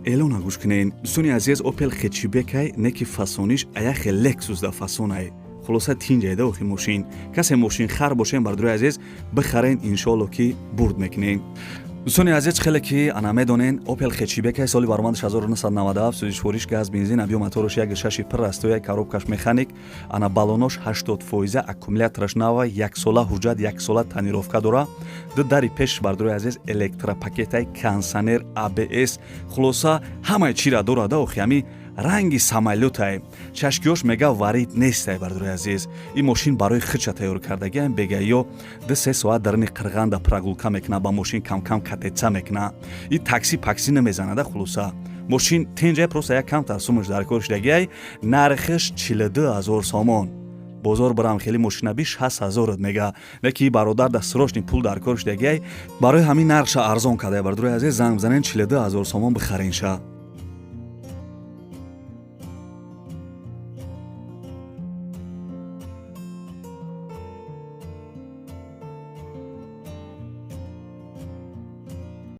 اعلان گوش کنین. دوستان عزیز اوپل خچیبکای نکی فاسونیش ایاخ لکسوس دا فاسونای. خلاصه تینجه دا اخی ماشین. کسی ماشین خر باشین بردروی عزیز بخرین انشالله که برد میکنین. دوستان عزیز خیلی که انا میدونین اوپل خچیبکای سالی برآمدش 1997 سوزش فروش گاز بنزین ابیو موتورش 1.6 پر است و یک коробкаш механик انا балонош 80% аккумулятораш нава 1 сола ҳуҷҷат 1 сола танировка дора ду дари пеш бардрои азиз электропакетай кондиционер ABS хулоса ҳамаи чира дора да охи ранги самолётай чашкиёш мега варид нестай бардрои азиз ин мошин барои хича тайёр кардагиам бега ё 2-3 соат дарини қирғанда прогулка мекуна ба мошин кам-кам катеца мекуна ин такси пакси намезанада хулоса мошин тенҷай просто як камтар сумаш дар корш дагиай нархиш 42000 сомон бозор барам хели мошина би 6000 мега неки бародар да срочни пул дар корш дагиай барои ҳамин нархша арзон кадай бардрои азиз занг бизанен 42000 сомон бихаринша